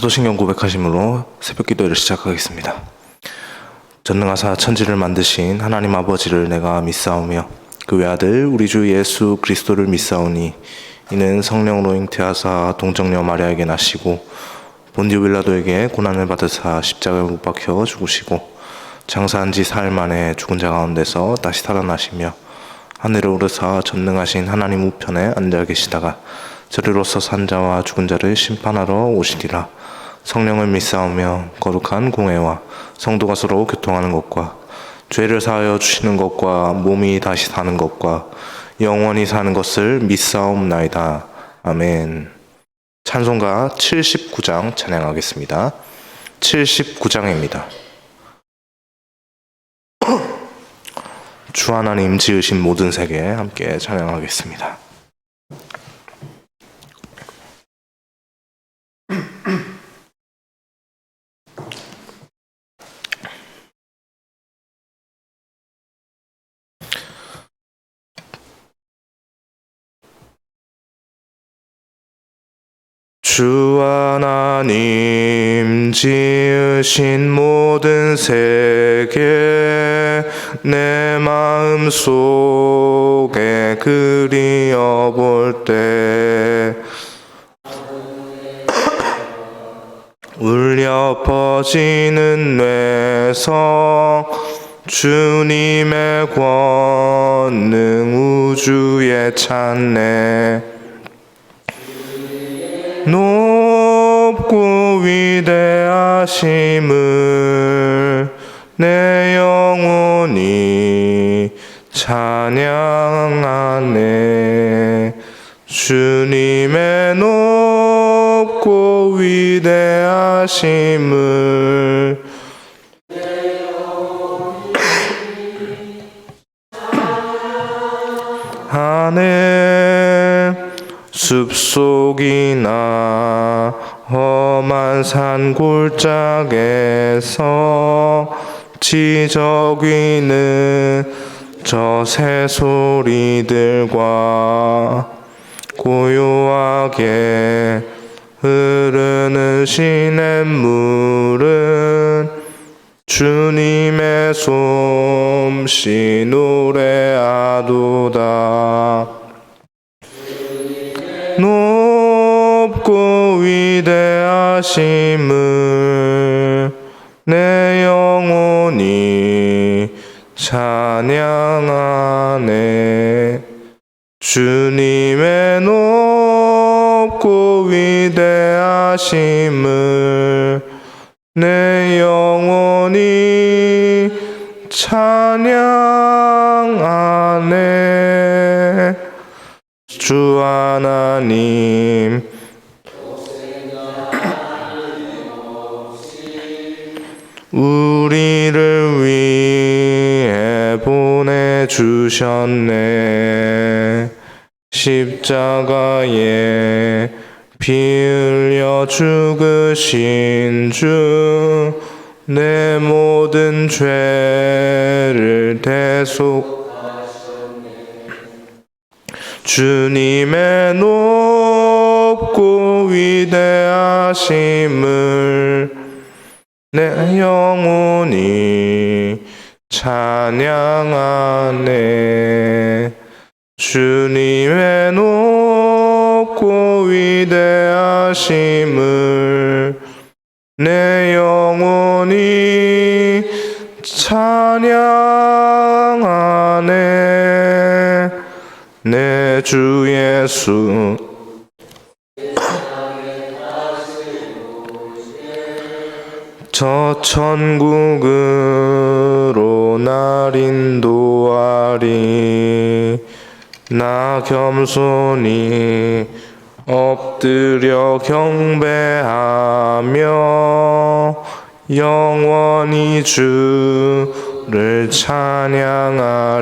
사도신경 고백하심으로 새벽 기도를 시작하겠습니다. 전능하사 천지를 만드신 하나님 아버지를 내가 믿사오며 그 외아들 우리 주 예수 그리스도를 믿사오니 이는 성령으로 잉태하사 동정녀 마리아에게 나시고 본디오 빌라도에게 고난을 받으사 십자가에 못 박혀 죽으시고 장사한 지 사흘 만에 죽은 자 가운데서 다시 살아나시며 하늘에 오르사 전능하신 하나님 우편에 앉아 계시다가 저리로서 산 자와 죽은 자를 심판하러 오시리라. 성령을 믿사오며 거룩한 공회와 성도가 서로 교통하는 것과 죄를 사하여 주시는 것과 몸이 다시 사는 것과 영원히 사는 것을 믿사옵나이다. 아멘. 찬송가 79장 찬양하겠습니다. 79장입니다. 주 하나님 지으신 모든 세계 함께 찬양하겠습니다. 주 하나님 지으신 모든 세계 내 마음속에 그리어 볼 때 울려 퍼지는 뇌성 주님의 권능 우주에 찬네 높고 위대하심을 내 영혼이 찬양하네. 주님의 높고 위대하심을 하네. 숲속이나 험한 산 골짜기에서 지저귀는 저 새소리들과 고요하게 흐르는 시냇물은 주님의 솜씨 노래하도다. 높고 위대하심을 내 영혼이 찬양하네. 주님의 높고 위대하심을 내 영혼이 찬양하네. 주 하나님 우리를 위해 보내주셨네. 십자가에 피 흘려 죽으신 주 내 모든 죄를 주님의 높고 위대하심을 내 영혼이 찬양하네. 주님의 높고 위대하심을 내 영혼이 찬양하네. 내 주 예수 저 천국으로 날 인도하리. 나 겸손히 엎드려 경배하며 영원히 주를 찬양하리라.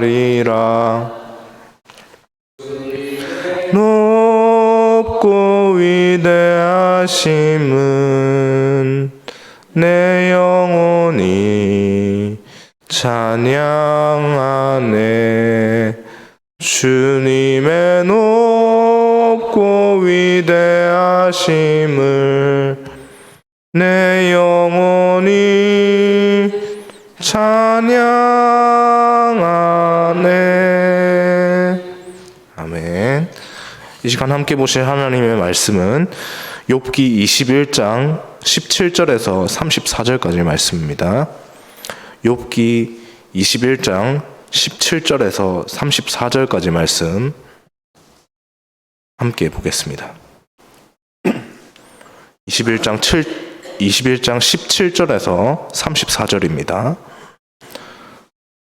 높고 위대하심은 내 영혼이 찬양하네. 주님의 높고 위대하심을 내 영혼이 찬양하네. 아멘. 이 시간 함께 보실 하나님의 말씀은 욥기 21장 17절에서 34절까지 말씀입니다. 욥기 21장 17절에서 34절까지 말씀 함께 보겠습니다. 21장 17절에서 34절입니다.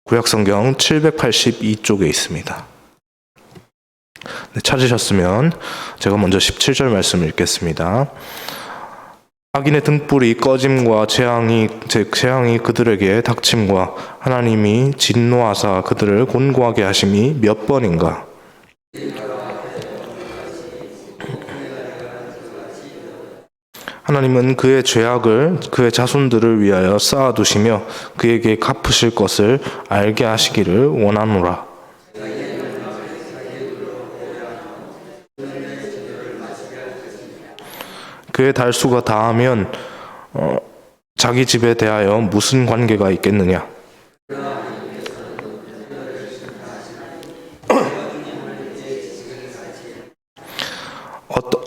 구약성경 782쪽에 있습니다. 네, 찾으셨으면 제가 먼저 17절 말씀을 읽겠습니다. 악인의 등불이 꺼짐과 재앙이 그들에게 닥침과 하나님이 진노하사 그들을 곤고하게 하심이 몇 번인가. 하나님은 그의 죄악을 그의 자손들을 위하여 쌓아두시며 그에게 갚으실 것을 알게 하시기를 원하노라. 그의 달수가 다하면 자기 집에 대하여 무슨 관계가 있겠느냐.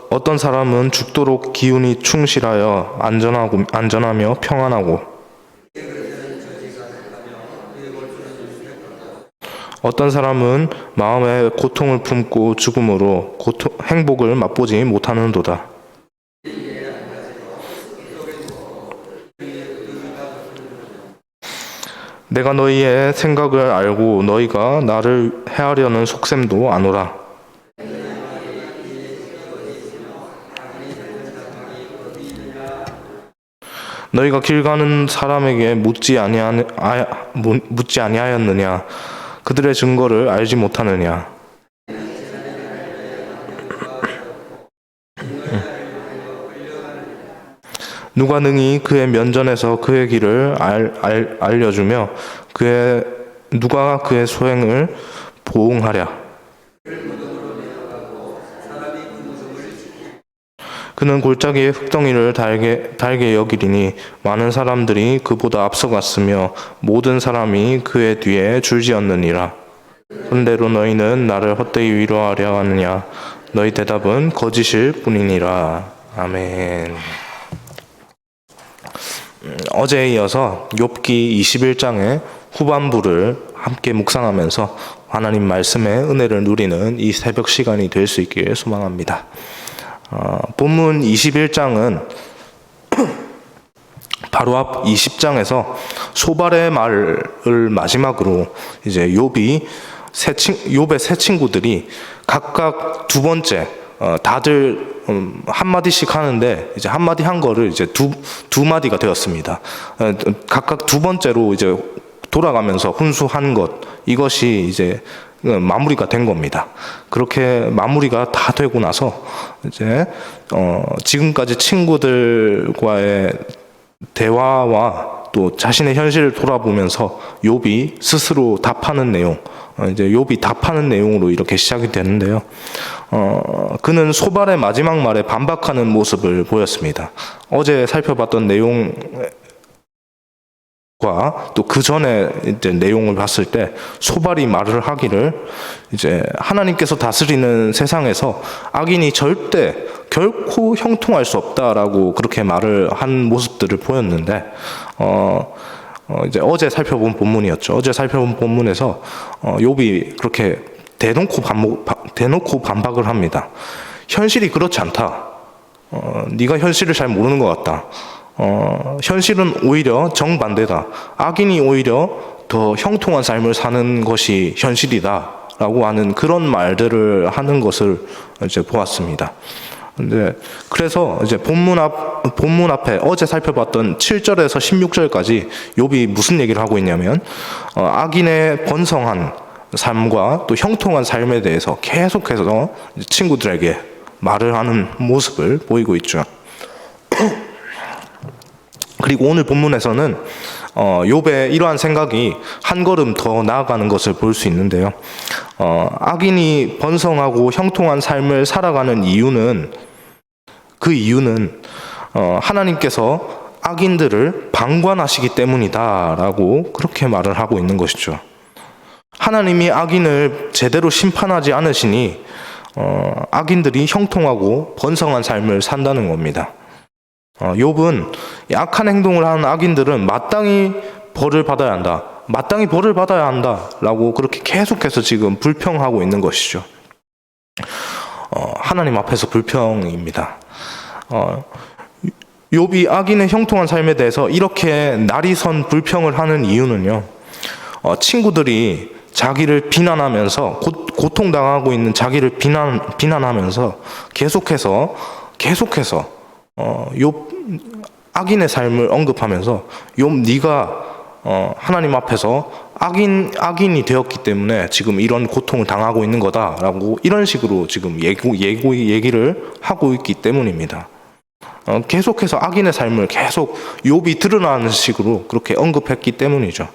어떤 사람은 죽도록 기운이 충실하여 안전하며 평안하고, 어떤 사람은 마음에 고통을 품고 죽음으로 행복을 맛보지 못하는도다. 내가 너희의 생각을 알고 너희가 나를 해하려는 속셈도 아노라. 너희가 길 가는 사람에게 묻지 아니하였느냐? 그들의 증거를 알지 못하느냐? 누가 능히 그의 면전에서 그의 길을 알려주며 누가 그의 소행을 보응하랴? 그는 골짜기의 흙덩이를 달게 여기리니 많은 사람들이 그보다 앞서갔으며 모든 사람이 그의 뒤에 줄지었느니라. 그런대로 너희는 나를 헛되이 위로하려 하느냐? 너희 대답은 거짓일 뿐이니라. 아멘. 어제에 이어서 욥기 21장의 후반부를 함께 묵상하면서 하나님 말씀의 은혜를 누리는 이 새벽 시간이 될 수 있기를 소망합니다. 본문 21장은 바로 앞 20장에서 소발의 말을 마지막으로 이제 욥의 세 친구들이 각각 두 번째 다들 한 마디씩 하는데 이제 한 마디 한 거를 이제 두 마디가 되었습니다. 각각 두 번째로 이제 돌아가면서 훈수한 것, 이것이 이제 마무리가 된 겁니다. 그렇게 마무리가 다 되고 나서 이제 지금까지 친구들과의 대화와 또 자신의 현실을 돌아보면서 욥이 스스로 답하는 내용, 이제 욥이 답하는 내용으로 이렇게 시작이 되는데요. 그는 소발의 마지막 말에 반박하는 모습을 보였습니다. 어제 살펴봤던 내용 또 그 전에 이제 내용을 봤을 때 소발이 말을 하기를 이제 하나님께서 다스리는 세상에서 악인이 결코 형통할 수 없다라고 그렇게 말을 한 모습들을 보였는데 이제 어제 살펴본 본문이었죠. 어제 살펴본 본문에서 욥이 그렇게 대놓고 반박을 합니다. 현실이 그렇지 않다. 네가 현실을 잘 모르는 것 같다. 현실은 오히려 정반대다. 악인이 오히려 더 형통한 삶을 사는 것이 현실이다 라고 하는 그런 말들을 하는 것을 이제 보았습니다. 그래서 이제 본문 앞에 어제 살펴봤던 7절에서 16절까지 욥이 무슨 얘기를 하고 있냐면 악인의 번성한 삶과 또 형통한 삶에 대해서 계속해서 친구들에게 말을 하는 모습을 보이고 있죠. 그리고 오늘 본문에서는 욥의 이러한 생각이 한 걸음 더 나아가는 것을 볼 수 있는데요. 악인이 번성하고 형통한 삶을 살아가는 이유는 하나님께서 악인들을 방관하시기 때문이다라고 그렇게 말을 하고 있는 것이죠. 하나님이 악인을 제대로 심판하지 않으시니 악인들이 형통하고 번성한 삶을 산다는 겁니다. 욥은 악한 행동을 하는 악인들은 마땅히 벌을 받아야 한다. 마땅히 벌을 받아야 한다라고 그렇게 계속해서 지금 불평하고 있는 것이죠. 하나님 앞에서 불평입니다. 욥이 악인의 형통한 삶에 대해서 이렇게 날이선 불평을 하는 이유는요, 친구들이 자기를 비난하면서 고통당하고 있는 자기를 비난하면서 계속해서 욥 악인의 삶을 언급하면서 욥 네가 하나님 앞에서 악인이 되었기 때문에 지금 이런 고통을 당하고 있는 거다라고 이런 식으로 지금 얘기를 하고 있기 때문입니다. 계속해서 악인의 삶을 계속 욥이 드러나는 식으로 그렇게 언급했기 때문이죠.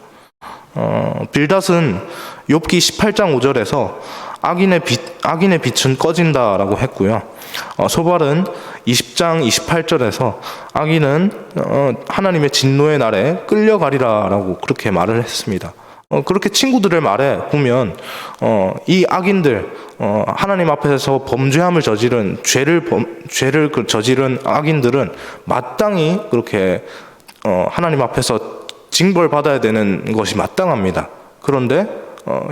빌닷은 욥기 18장 5절에서 악인의 빛은 꺼진다라고 했고요. 소발은 20장 28절에서 악인은 하나님의 진노의 날에 끌려가리라라고 그렇게 말을 했습니다. 그렇게 친구들의 말에 보면 이 악인들, 하나님 앞에서 범죄함을 저지른 죄를 저지른 악인들은 마땅히 그렇게 하나님 앞에서 징벌받아야 되는 것이 마땅합니다. 그런데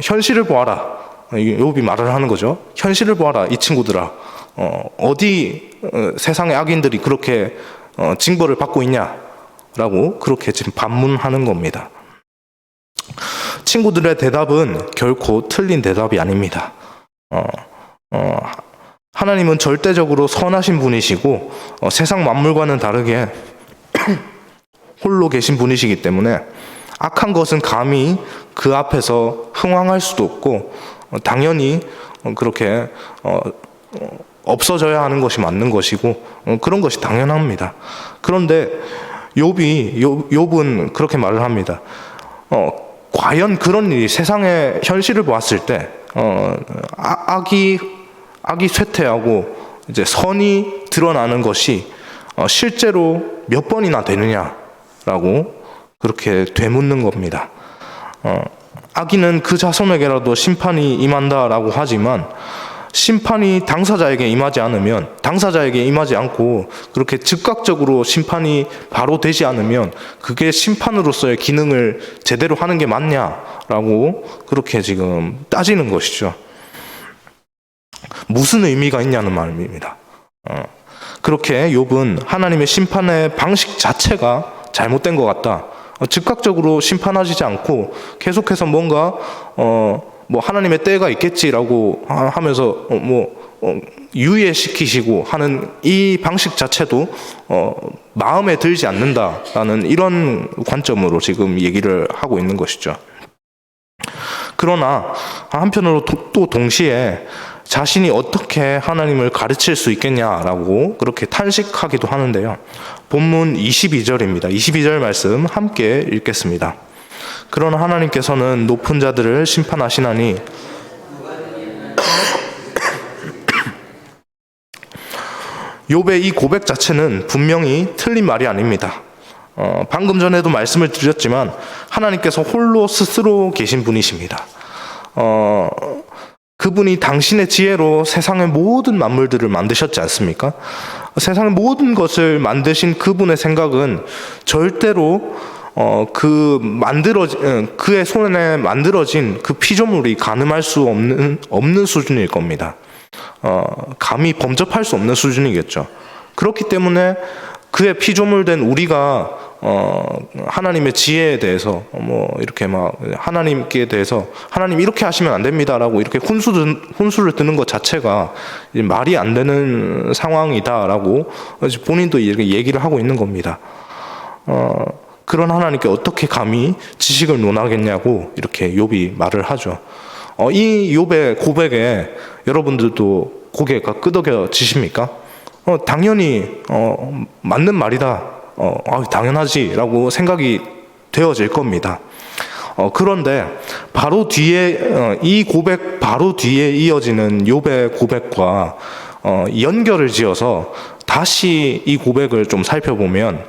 현실을 보아라. 욥이 말을 하는 거죠. 현실을 보아라, 이 친구들아. 어디 세상의 악인들이 그렇게 징벌을 받고 있냐라고 그렇게 지금 반문하는 겁니다. 친구들의 대답은 결코 틀린 대답이 아닙니다. 하나님은 절대적으로 선하신 분이시고 세상 만물과는 다르게 홀로 계신 분이시기 때문에 악한 것은 감히 그 앞에서 흥황할 수도 없고 당연히 그렇게 없어져야 하는 것이 맞는 것이고 그런 것이 당연합니다. 그런데 욥은 그렇게 말을 합니다. 과연 그런 일이 세상의 현실을 보았을 때 악이 쇠퇴하고 이제 선이 드러나는 것이 실제로 몇 번이나 되느냐라고 그렇게 되묻는 겁니다. 악인은 그 자손에게라도 심판이 임한다라고 하지만 심판이 당사자에게 임하지 않고 그렇게 즉각적으로 심판이 바로 되지 않으면 그게 심판으로서의 기능을 제대로 하는 게 맞냐라고 그렇게 지금 따지는 것이죠. 무슨 의미가 있냐는 말입니다. 그렇게 욥은 하나님의 심판의 방식 자체가 잘못된 것 같다. 즉각적으로 심판하지 않고 계속해서 뭔가 뭐 하나님의 때가 있겠지라고 하면서 유예시키시고 하는 이 방식 자체도 마음에 들지 않는다라는 이런 관점으로 지금 얘기를 하고 있는 것이죠. 그러나 한편으로 또 동시에 자신이 어떻게 하나님을 가르칠 수 있겠냐라고 그렇게 탄식하기도 하는데요. 본문 22절입니다. 22절 말씀 함께 읽겠습니다. 그러나 하나님께서는 높은 자들을 심판하시나니 욥의 이 고백 자체는 분명히 틀린 말이 아닙니다. 방금 전에도 말씀을 드렸지만 하나님께서 홀로 스스로 계신 분이십니다. 그분이 당신의 지혜로 세상의 모든 만물들을 만드셨지 않습니까? 세상의 모든 것을 만드신 그분의 생각은 절대로 그의 손에 만들어진 그 피조물이 가늠할 수 없는 수준일 겁니다. 감히 범접할 수 없는 수준이겠죠. 그렇기 때문에 그의 피조물된 우리가 하나님의 지혜에 대해서 이렇게 막 하나님께 대해서 하나님 이렇게 하시면 안 됩니다라고 이렇게 혼수를 드는 것 자체가 말이 안 되는 상황이다라고 본인도 이렇게 얘기를 하고 있는 겁니다. 그런 하나님께 어떻게 감히 지식을 논하겠냐고 이렇게 욥이 말을 하죠. 이 욥의 고백에 여러분들도 고개가 끄덕여지십니까? 당연히 맞는 말이다. 당연하지라고 생각이 되어질 겁니다. 그런데 바로 뒤에 이 고백 바로 뒤에 이어지는 욥의 고백과 연결을 지어서 다시 이 고백을 좀 살펴보면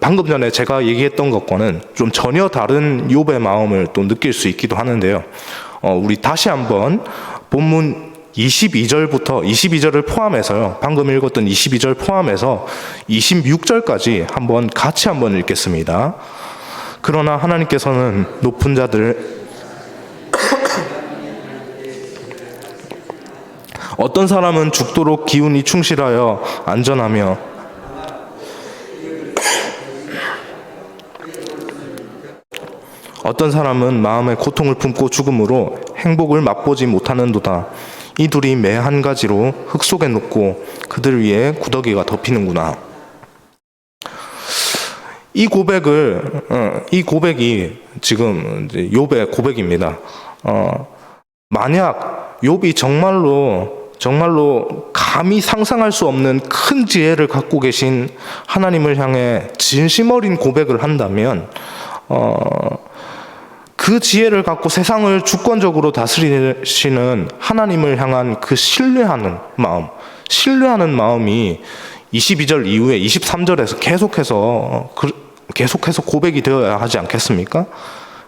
방금 전에 제가 얘기했던 것과는 좀 전혀 다른 욥의 마음을 또 느낄 수 있기도 하는데요. 우리 다시 한번 본문 22절을 포함해서요. 방금 읽었던 22절 포함해서 26절까지 같이 한번 읽겠습니다. 그러나 하나님께서는 높은 자들 어떤 사람은 죽도록 기운이 충실하여 안전하며 어떤 사람은 마음의 고통을 품고 죽음으로 행복을 맛보지 못하는도다. 이 둘이 매 한 가지로 흙 속에 눕고 그들 위에 구더기가 덮이는구나. 이 고백이 지금 욥의 고백입니다. 만약 욥이 정말로 감히 상상할 수 없는 큰 지혜를 갖고 계신 하나님을 향해 진심 어린 고백을 한다면 그 지혜를 갖고 세상을 주권적으로 다스리시는 하나님을 향한 그 신뢰하는 마음이 22절 이후에 23절에서 계속해서 고백이 되어야 하지 않겠습니까?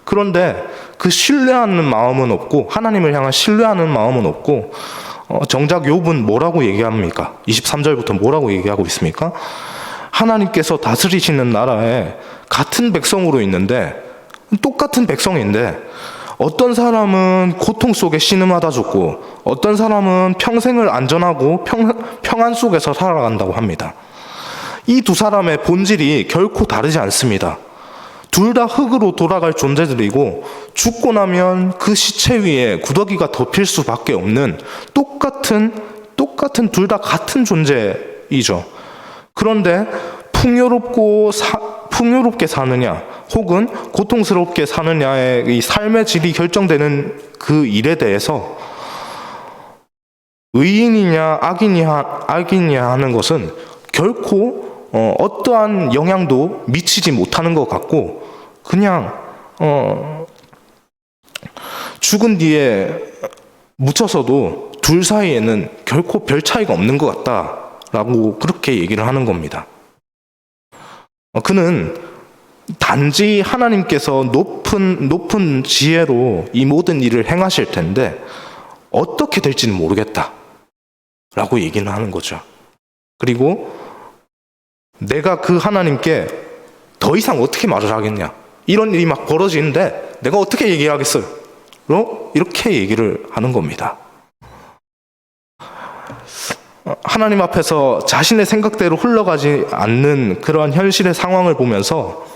그런데 그 신뢰하는 마음은 없고, 하나님을 향한 신뢰하는 마음은 없고, 정작 욥은 뭐라고 얘기합니까? 23절부터 뭐라고 얘기하고 있습니까? 하나님께서 다스리시는 나라에 같은 백성으로 있는데, 똑같은 백성인데 어떤 사람은 고통 속에 신음하다 죽고 어떤 사람은 평생을 안전하고 평안 속에서 살아간다고 합니다. 이 두 사람의 본질이 결코 다르지 않습니다. 둘 다 흙으로 돌아갈 존재들이고 죽고 나면 그 시체 위에 구더기가 덮일 수밖에 없는 똑같은 둘 다 같은 존재이죠. 그런데 풍요롭게 사느냐 혹은 고통스럽게 사느냐의 이 삶의 질이 결정되는 그 일에 대해서 의인이냐 악인이냐 하는 것은 결코 어떠한 영향도 미치지 못하는 것 같고, 그냥 죽은 뒤에 묻혀서도 둘 사이에는 결코 별 차이가 없는 것 같다라고 그렇게 얘기를 하는 겁니다. 그는 단지 하나님께서 높은 지혜로 이 모든 일을 행하실 텐데 어떻게 될지는 모르겠다 라고 얘기는 하는 거죠. 그리고 내가 그 하나님께 더 이상 어떻게 말을 하겠냐, 이런 일이 막 벌어지는데 내가 어떻게 얘기하겠어요? 이렇게 얘기를 하는 겁니다. 하나님 앞에서 자신의 생각대로 흘러가지 않는 그러한 현실의 상황을 보면서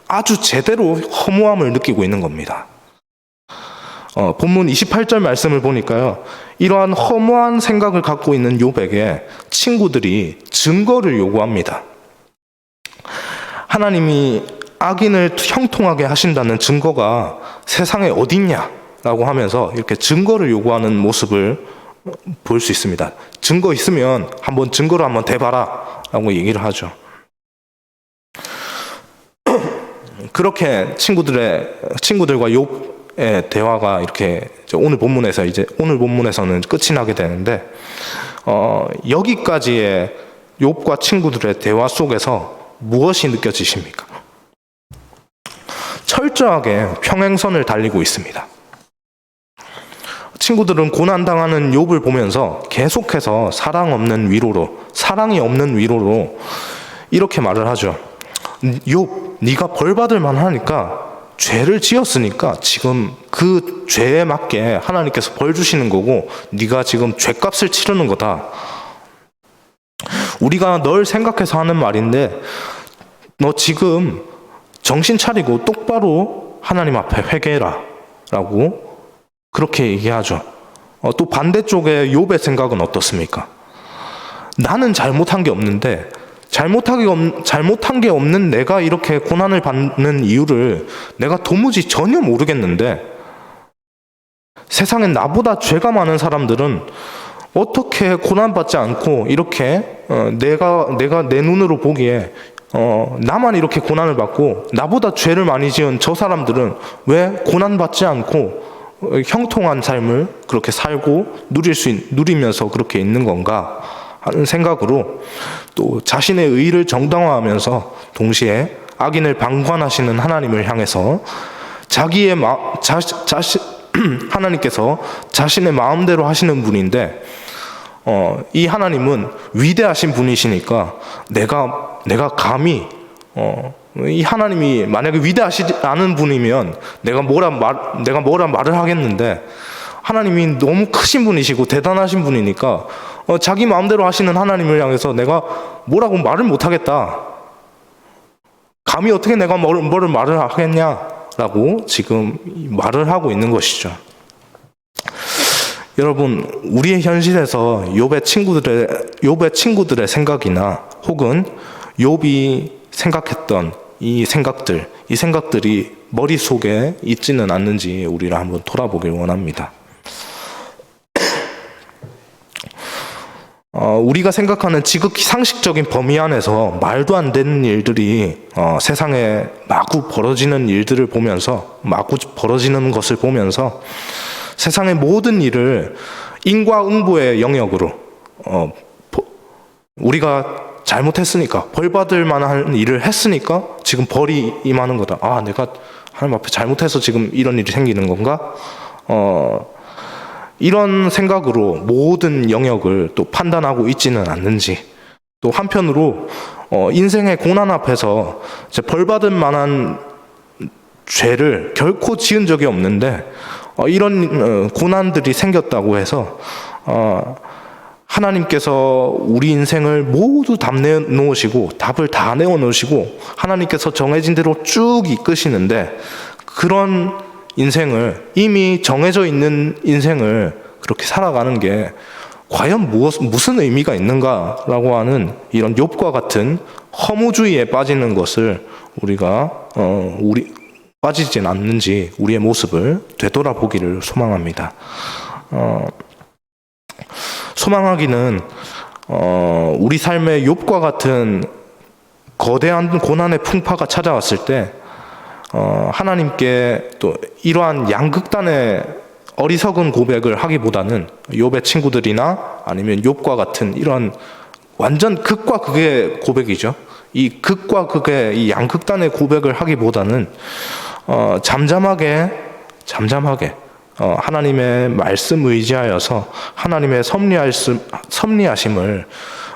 아주 제대로 허무함을 느끼고 있는 겁니다. 본문 28절 말씀을 보니까요, 이러한 허무한 생각을 갖고 있는 욥에게 친구들이 증거를 요구합니다. 하나님이 악인을 형통하게 하신다는 증거가 세상에 어딨냐라고 하면서 이렇게 증거를 요구하는 모습을 볼 수 있습니다. 증거 있으면 증거를 한번 대봐라 라고 얘기를 하죠. 그렇게 친구들과 욥의 대화가 이렇게 오늘 본문에서는 끝이 나게 되는데, 여기까지의 욥과 친구들의 대화 속에서 무엇이 느껴지십니까? 철저하게 평행선을 달리고 있습니다. 친구들은 고난당하는 욥을 보면서 계속해서 사랑이 없는 위로로 이렇게 말을 하죠. 욥, 네가 벌받을 만하니까 죄를 지었으니까 지금 그 죄에 맞게 하나님께서 벌 주시는 거고 네가 지금 죄값을 치르는 거다. 우리가 널 생각해서 하는 말인데 너 지금 정신 차리고 똑바로 하나님 앞에 회개해라 라고 그렇게 얘기하죠. 또 반대쪽에 욥의 생각은 어떻습니까? 나는 잘못한 게 없는데 잘못한 게 없는 내가 이렇게 고난을 받는 이유를 내가 도무지 전혀 모르겠는데 세상에 나보다 죄가 많은 사람들은 어떻게 고난받지 않고 이렇게 내가 내 눈으로 보기에 나만 이렇게 고난을 받고 나보다 죄를 많이 지은 저 사람들은 왜 고난받지 않고 형통한 삶을 그렇게 살고 누리면서 그렇게 있는 건가 하는 생각으로 또 자신의 의를 정당화하면서 동시에 악인을 방관하시는 하나님을 향해서 하나님께서 자신의 마음대로 하시는 분인데 이 하나님은 위대하신 분이시니까 내가 감히 이 하나님이 만약에 위대하시지 않은 분이면 내가 뭐라 말을 하겠는데, 하나님이 너무 크신 분이시고 대단하신 분이니까 자기 마음대로 하시는 하나님을 향해서 내가 뭐라고 말을 못 하겠다. 감히 어떻게 내가 뭐를 말을 하겠냐라고 지금 말을 하고 있는 것이죠. 여러분, 우리의 현실에서 욥의 친구들의 생각이나 혹은 욥이 생각했던 이 생각들이 머릿속에 있지는 않는지 우리를 한번 돌아보길 원합니다. 우리가 생각하는 지극히 상식적인 범위 안에서 말도 안 되는 일들이 세상에 마구 벌어지는 것을 보면서 세상의 모든 일을 인과응보의 영역으로 우리가 잘못했으니까, 벌받을 만한 일을 했으니까 지금 벌이 임하는 거다. 내가 하나님 앞에 잘못해서 지금 이런 일이 생기는 건가? 이런 생각으로 모든 영역을 또 판단하고 있지는 않는지, 또 한편으로 인생의 고난 앞에서 벌받을 만한 죄를 결코 지은 적이 없는데 이런 고난들이 생겼다고 해서 하나님께서 우리 인생을 모두 답을 다 내어놓으시고 하나님께서 정해진 대로 쭉 이끄시는데, 그런 인생을, 이미 정해져 있는 인생을 그렇게 살아가는 게 과연 무슨 의미가 있는가라고 하는 이런 욥과 같은 허무주의에 빠지는 것을 빠지진 않는지 우리의 모습을 되돌아보기를 소망합니다. 소망하기는 우리 삶에 욥과 같은 거대한 고난의 풍파가 찾아왔을 때 하나님께 또 이러한 양극단의 어리석은 고백을 하기보다는 욥의 친구들이나 아니면 욥과 같은 이런 완전 극과 극의 고백이죠. 이 극과 극의 이 양극단의 고백을 하기보다는 잠잠하게 하나님의 말씀 의지하여서 하나님의 섭리하심을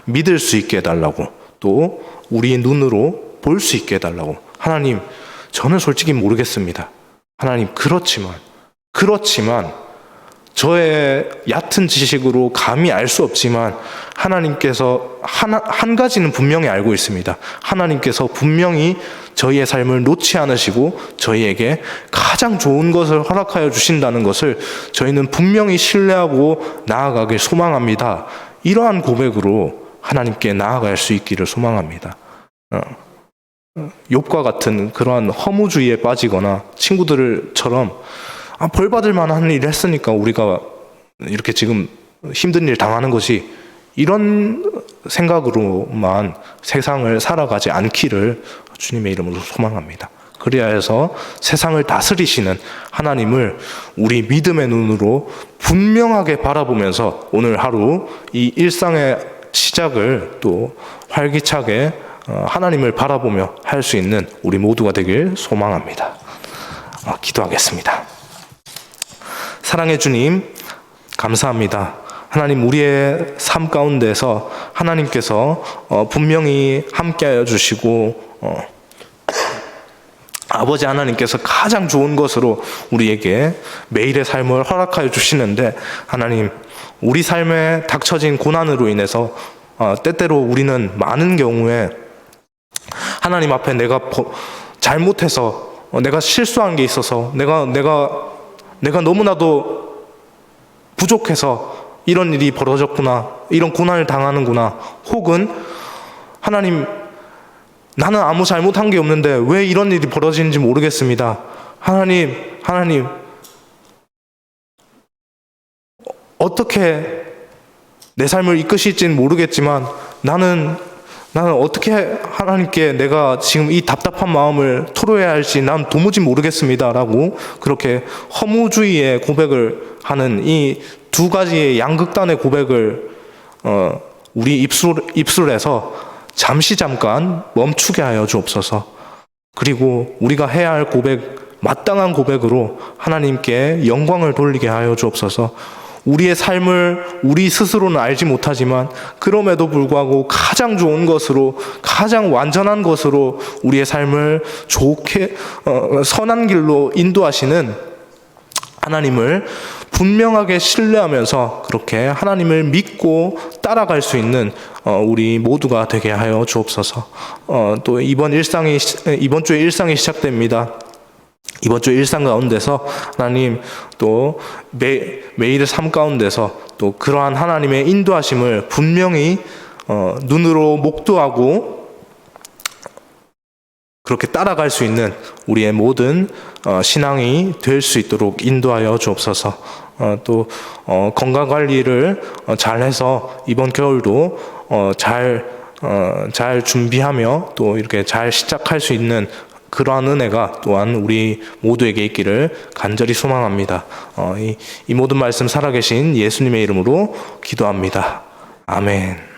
믿을 수 있게 해달라고, 또 우리의 눈으로 볼 수 있게 해달라고. 하나님, 저는 솔직히 모르겠습니다. 하나님, 그렇지만 저의 얕은 지식으로 감히 알 수 없지만 하나님께서 한 가지는 분명히 알고 있습니다. 하나님께서 분명히 저희의 삶을 놓지 않으시고 저희에게 가장 좋은 것을 허락하여 주신다는 것을 저희는 분명히 신뢰하고 나아가길 소망합니다. 이러한 고백으로 하나님께 나아갈 수 있기를 소망합니다. 욥과 같은 그러한 허무주의에 빠지거나 친구들처럼 벌받을 만한 일을 했으니까 우리가 이렇게 지금 힘든 일 당하는 것이, 이런 생각으로만 세상을 살아가지 않기를 주님의 이름으로 소망합니다. 그래야 해서 세상을 다스리시는 하나님을 우리 믿음의 눈으로 분명하게 바라보면서 오늘 하루 이 일상의 시작을 또 활기차게 하나님을 바라보며 할 수 있는 우리 모두가 되길 소망합니다. 기도하겠습니다. 사랑의 주님, 감사합니다. 하나님, 우리의 삶 가운데서 하나님께서 분명히 함께하여 주시고 아버지 하나님께서 가장 좋은 것으로 우리에게 매일의 삶을 허락하여 주시는데, 하나님, 우리 삶에 닥쳐진 고난으로 인해서 때때로 우리는 많은 경우에 하나님 앞에 내가 잘못해서 내가 실수한 게 있어서 내가 너무나도 부족해서 이런 일이 벌어졌구나, 이런 고난을 당하는구나, 혹은 하나님, 나는 아무 잘못한 게 없는데 왜 이런 일이 벌어지는지 모르겠습니다. 하나님, 어떻게 내 삶을 이끄실지는 모르겠지만 나는 어떻게 하나님께 내가 지금 이 답답한 마음을 토로해야 할지 난 도무지 모르겠습니다 라고 그렇게 허무주의의 고백을 하는 이 두 가지의 양극단의 고백을 우리 입술에서 잠깐 멈추게 하여 주옵소서. 그리고 우리가 해야 할 고백, 마땅한 고백으로 하나님께 영광을 돌리게 하여 주옵소서. 우리의 삶을 우리 스스로는 알지 못하지만 그럼에도 불구하고 가장 좋은 것으로, 가장 완전한 것으로 우리의 삶을 좋게 선한 길로 인도하시는 하나님을 분명하게 신뢰하면서 그렇게 하나님을 믿고 따라갈 수 있는 우리 모두가 되게 하여 주옵소서. 또 이번 주에 일상이 시작됩니다. 이번 주 일상 가운데서 하나님 또 매일의 삶 가운데서 또 그러한 하나님의 인도하심을 분명히 눈으로 목도하고 그렇게 따라갈 수 있는 우리의 모든 신앙이 될 수 있도록 인도하여 주옵소서. 또 건강 관리를 잘해서 이번 겨울도 잘 준비하며 또 이렇게 잘 시작할 수 있는 그러한 은혜가 또한 우리 모두에게 있기를 간절히 소망합니다. 이 모든 말씀 살아계신 예수님의 이름으로 기도합니다. 아멘.